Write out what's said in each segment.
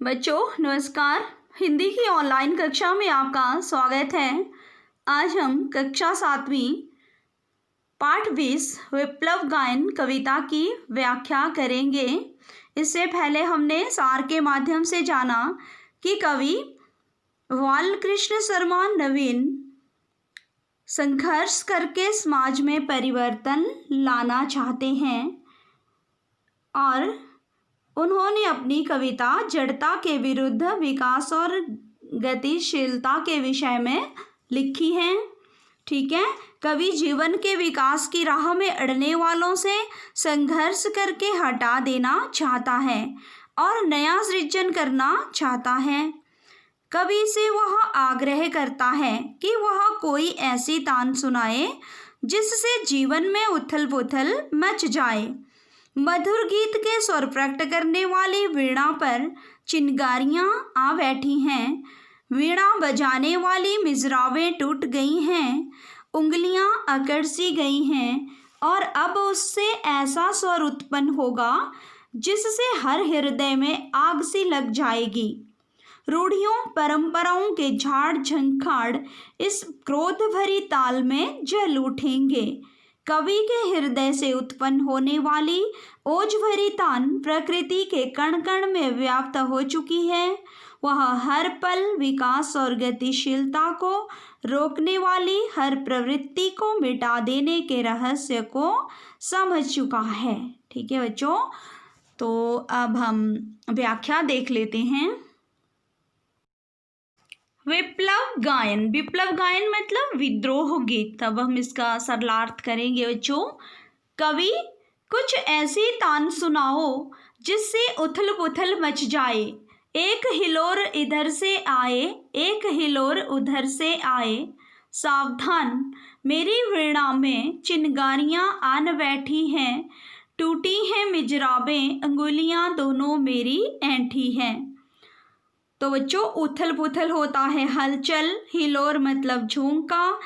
बच्चों नमस्कार। हिंदी की ऑनलाइन कक्षा में आपका स्वागत है। आज हम कक्षा 7वीं पाठ 20 विप्लव गायन कविता की व्याख्या करेंगे। इससे पहले हमने सार के माध्यम से जाना कि कवि बालकृष्ण शर्मा नवीन संघर्ष करके समाज में परिवर्तन लाना चाहते हैं और उन्होंने अपनी कविता जड़ता के विरुद्ध विकास और गतिशीलता के विषय में लिखी है। ठीक है, कवि जीवन के विकास की राह में अड़ने वालों से संघर्ष करके हटा देना चाहता है और नया सृजन करना चाहता है। कवि से वह आग्रह करता है कि वह कोई ऐसी तान सुनाए जिससे जीवन में उथल पुथल मच जाए। मधुर गीत के स्वर प्रकट करने वाली वीणा पर चिंगारियां आ बैठी हैं। वीणा बजाने वाली मिजरावें टूट गई हैं, उंगलियां अकड़ सी गई हैं और अब उससे ऐसा स्वर उत्पन्न होगा जिससे हर हृदय में आग सी लग जाएगी। रूढ़ियों परंपराओं के झाड़ झंखाड़ इस क्रोध भरी ताल में जल उठेंगे। कवि के हृदय से उत्पन्न होने वाली ओज भरी तान प्रकृति के कण कण में व्याप्त हो चुकी है। वह हर पल विकास और गतिशीलता को रोकने वाली हर प्रवृत्ति को मिटा देने के रहस्य को समझ चुका है। ठीक है बच्चों, तो अब हम व्याख्या देख लेते हैं। विप्लव गायन मतलब विद्रोह गीत। अब हम इसका सरलार्थ करेंगे बच्चों। कवि कुछ ऐसी तान सुनाओ जिससे उथल पुथल मच जाए। एक हिलोर इधर से आए, एक हिलोर उधर से आए। सावधान मेरी वीणा में चिंगारियां आन बैठी हैं। टूटी हैं मिजराबें, अंगुलियां दोनों मेरी ऐंठी हैं। तो बच्चों उथल पुथल होता है हलचल। हिलोर मतलब झोंका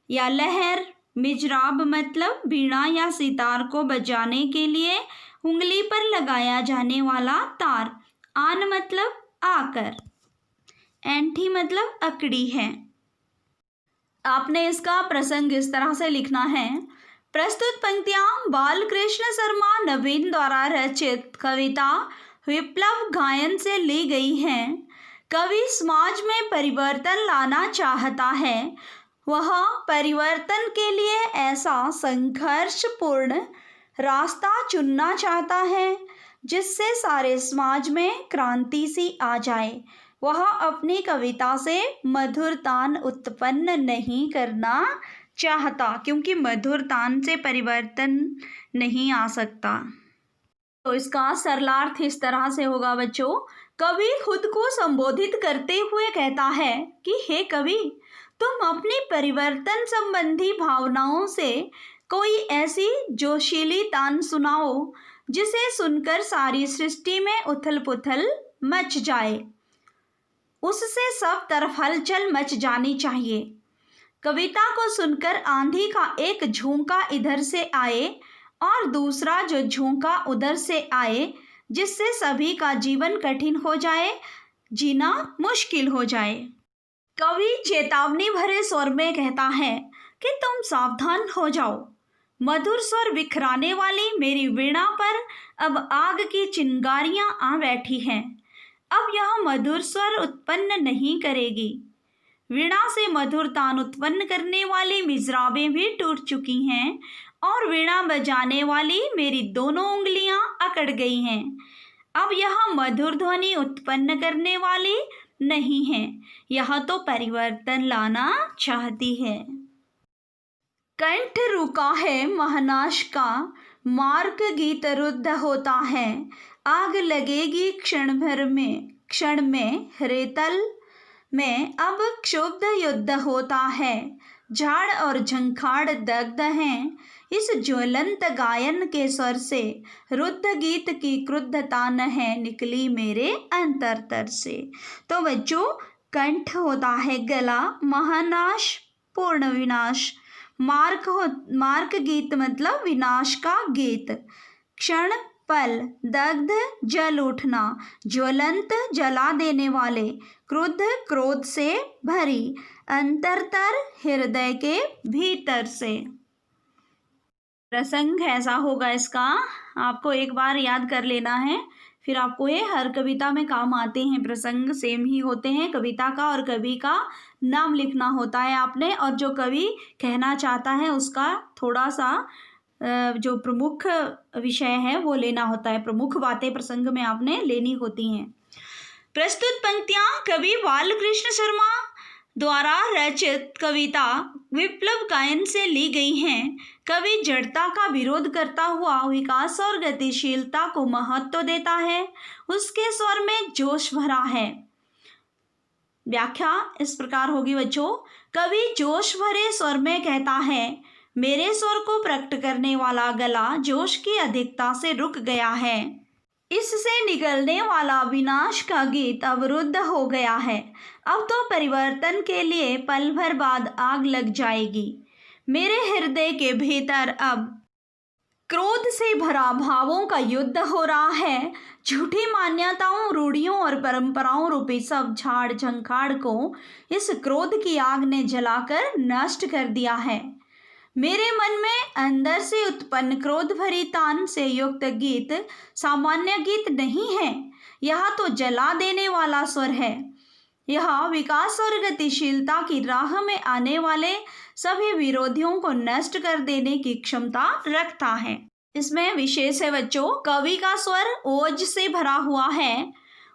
या लहर। मिजराब मतलब वीणा या सितार को बजाने के लिए उंगली पर लगाया जाने वाला तार। आन मतलब आकर। ऐंठी मतलब अकड़ी है। आपने इसका प्रसंग इस तरह से लिखना है। प्रस्तुत पंक्तियां बालकृष्ण शर्मा नवीन द्वारा रचित कविता विप्लव गायन से ली गई हैं। कवि समाज में परिवर्तन लाना चाहता है। वह परिवर्तन के लिए ऐसा संघर्षपूर्ण रास्ता चुनना चाहता है जिससे सारे समाज में क्रांति सी आ जाए। वह अपनी कविता से मधुर तान उत्पन्न नहीं करना चाहता, क्योंकि मधुर तान से परिवर्तन नहीं आ सकता। तो इसका सरलार्थ इस तरह से होगा बच्चों। कवि खुद को संबोधित करते हुए कहता है कि हे कवि, तुम अपनी परिवर्तन संबंधी भावनाओं से कोई ऐसी जोशीली तान सुनाओ जिसे सुनकर सारी सृष्टि में उथल पुथल मच जाए। उससे सब तरफ हलचल मच जानी चाहिए। कविता को सुनकर आंधी का एक झोंका इधर से आए और दूसरा जो झोंका उधर से आए, जिससे सभी का जीवन कठिन हो जाए, जीना मुश्किल हो जाए। कवि चेतावनी भरे स्वर में कहता है कि तुम सावधान हो जाओ। मधुर स्वर बिखराने वाली मेरी वीणा पर अब आग की चिंगारियां आ बैठी हैं। अब यह मधुर स्वर उत्पन्न नहीं करेगी। वीणा से मधुर तान उत्पन्न करने वाली मिजराबें भी टूट चुकी हैं और वीणा बजाने वाली मेरी दोनों उंगलियां अकड़ गई हैं। अब यह मधुर ध्वनि उत्पन्न करने वाली नहीं है, यह तो परिवर्तन लाना चाहती है। कंठ रुका है महनाश का, मार्ग गीत रुद्ध होता है। आग लगेगी क्षण में रेतल में अब क्षुब्ध युद्ध होता है। झाड़ और झंखाड़ दग्ध हैं इस ज्वलंत गायन के स्वर से। रुद्ध गीत की क्रुद्ध तान है निकली मेरे अंतरतर से। तो बच्चों कंठ होता है गला, महानाश पूर्ण विनाश। मार्ग गीत मतलब विनाश का गीत। क्षण पल, दग्ध जल उठना, ज्वलंत जला देने वाले, क्रुद्ध क्रोध से भरी, अंतरतर हृदय के भीतर से। प्रसंग ऐसा होगा इसका, आपको एक बार याद कर लेना है, फिर आपको ये हर कविता में काम आते हैं। प्रसंग सेम ही होते हैं, कविता का और कवि का नाम लिखना होता है आपने, और जो कवि कहना चाहता है उसका थोड़ा सा जो प्रमुख विषय है वो लेना होता है, प्रमुख बातें प्रसंग में आपने लेनी होती हैं। प्रस्तुत पंक्तियां कवि बालकृष्ण शर्मा द्वारा रचित कविता विप्लव गायन से ली गई हैं। कवि जड़ता का विरोध करता हुआ विकास और गतिशीलता को महत्व देता है, उसके स्वर में जोश भरा है। व्याख्या इस प्रकार होगी बच्चों, कवि जोश भरे स्वर में कहता है, मेरे स्वर को प्रकट करने वाला गला जोश की अधिकता से रुक गया है, इससे निकलने वाला विनाश का गीत अवरुद्ध हो गया है। अब तो परिवर्तन के लिए पल भर बाद आग लग जाएगी। मेरे हृदय के भीतर अब क्रोध से भरा भावों का युद्ध हो रहा है। झूठी मान्यताओं, रूढ़ियों और परंपराओं रूपी सब झाड़ झंखाड़ को इस क्रोध की आग ने जलाकर नष्ट कर दिया है। मेरे मन में अंदर से उत्पन्न क्रोध भरी तान से युक्त गीत सामान्य गीत नहीं है, यह तो जला देने वाला स्वर है। यह विकास और गतिशीलता की राह में आने वाले सभी विरोधियों को नष्ट कर देने की क्षमता रखता है। इसमें विशेष है बच्चों, कवि का स्वर ओज से भरा हुआ है।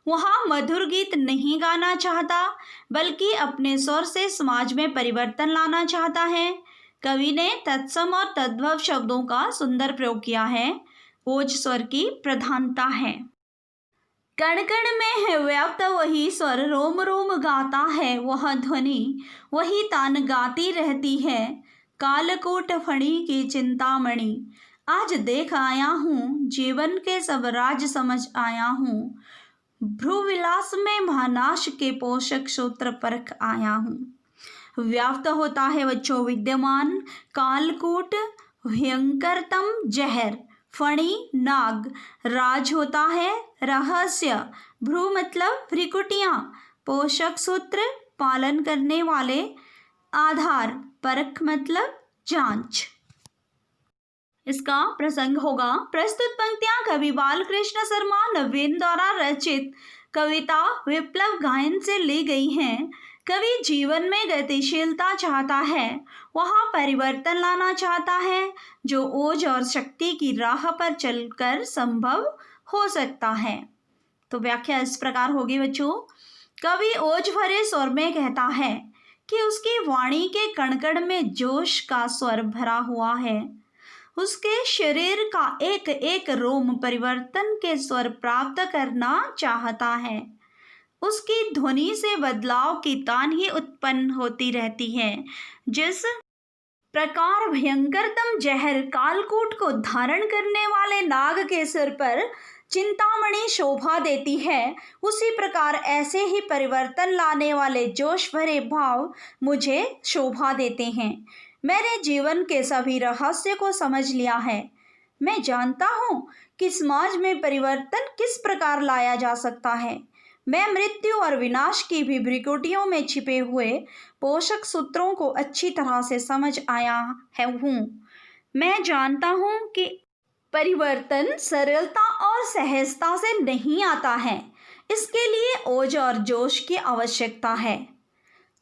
वह मधुर गीत नहीं गाना चाहता, बल्कि अपने स्वर से समाज में परिवर्तन लाना चाहता है। कवि ने तत्सम और तद्भव शब्दों का सुंदर प्रयोग किया है। ओज स्वर की प्रधानता है। कण कण में है व्याप्त वही स्वर, रोम रोम गाता है वह ध्वनि, वही तान गाती रहती है। कालकूट फणी की चिंतामणि, आज देख आया हूँ, जीवन के सब राज समझ आया हूँ। भ्रुविलास में महानाश के पोषक सूत्र परख आया हूँ। व्याप्त होता है बच्चों विद्यमान, कालकूट भयंकरतम जहर, फणी नाग, राज होता है रहस्य, भ्रू मतलब भ्रिकुटियाँ, पोषक सूत्र पालन करने वाले, आधार, परख मतलब जांच। इसका प्रसंग होगा, प्रस्तुत पंक्तियां कवि बालकृष्ण शर्मा नवीन द्वारा रचित कविता विप्लव गायन से ली गई हैं। कवि जीवन में गतिशीलता चाहता है, वहाँ परिवर्तन लाना चाहता है, जो ओज और शक्ति की राह पर चलकर संभव हो सकता है। तो व्याख्या इस प्रकार होगी बच्चों, कवि ओज भरे स्वर में कहता है कि उसकी वाणी के कण-कण में जोश का स्वर भरा हुआ है। उसके शरीर का एक एक रोम परिवर्तन के स्वर प्राप्त करना चाहता है। उसकी ध्वनि से बदलाव की तान ही उत्पन्न होती रहती है। जिस प्रकार भयंकरतम जहर कालकूट को धारण करने वाले नाग के सिर पर चिंतामणि शोभा देती है, उसी प्रकार ऐसे ही परिवर्तन लाने वाले जोश भरे भाव मुझे शोभा देते हैं। मैंने जीवन के सभी रहस्य को समझ लिया है। मैं जानता हूँ कि समाज में परिवर्तन किस प्रकार लाया जा सकता है। मैं मृत्यु और विनाश की भी भ्रिकुटियों में छिपे हुए पोषक सूत्रों को अच्छी तरह से समझ आया हूँ। मैं जानता हूँ कि परिवर्तन सरलता और सहजता से नहीं आता है, इसके लिए ओज और जोश की आवश्यकता है।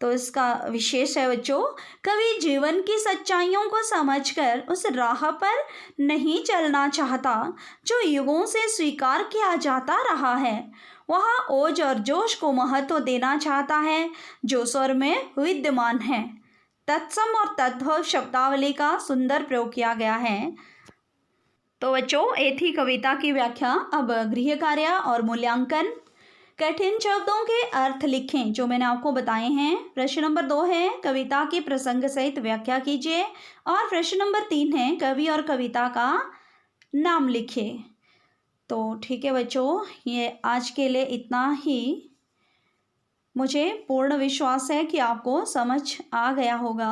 तो इसका विशेष है बच्चों, कवि जीवन की सच्चाइयों को समझकर उस राह पर नहीं चलना चाहता जो युगों से स्वीकार किया जाता रहा है। वह ओज और जोश को महत्व देना चाहता है जो स्वर में विद्यमान है। तत्सम और तद्भव शब्दावली का सुंदर प्रयोग किया गया है। तो बच्चों, ये थी कविता की व्याख्या। अब गृह कार्य और मूल्यांकन। कठिन शब्दों के अर्थ लिखें जो मैंने आपको बताए हैं। प्रश्न नंबर 2 है, कविता की प्रसंग सहित व्याख्या कीजिए। और प्रश्न नंबर 3 है, कवि और कविता का नाम लिखिए। तो ठीक है बच्चों, ये आज के लिए इतना ही। मुझे पूर्ण विश्वास है कि आपको समझ आ गया होगा।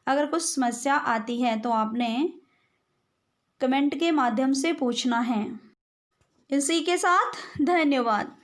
अगर कुछ समस्या आती है तो आपने कमेंट के माध्यम से पूछना है। इसी के साथ धन्यवाद।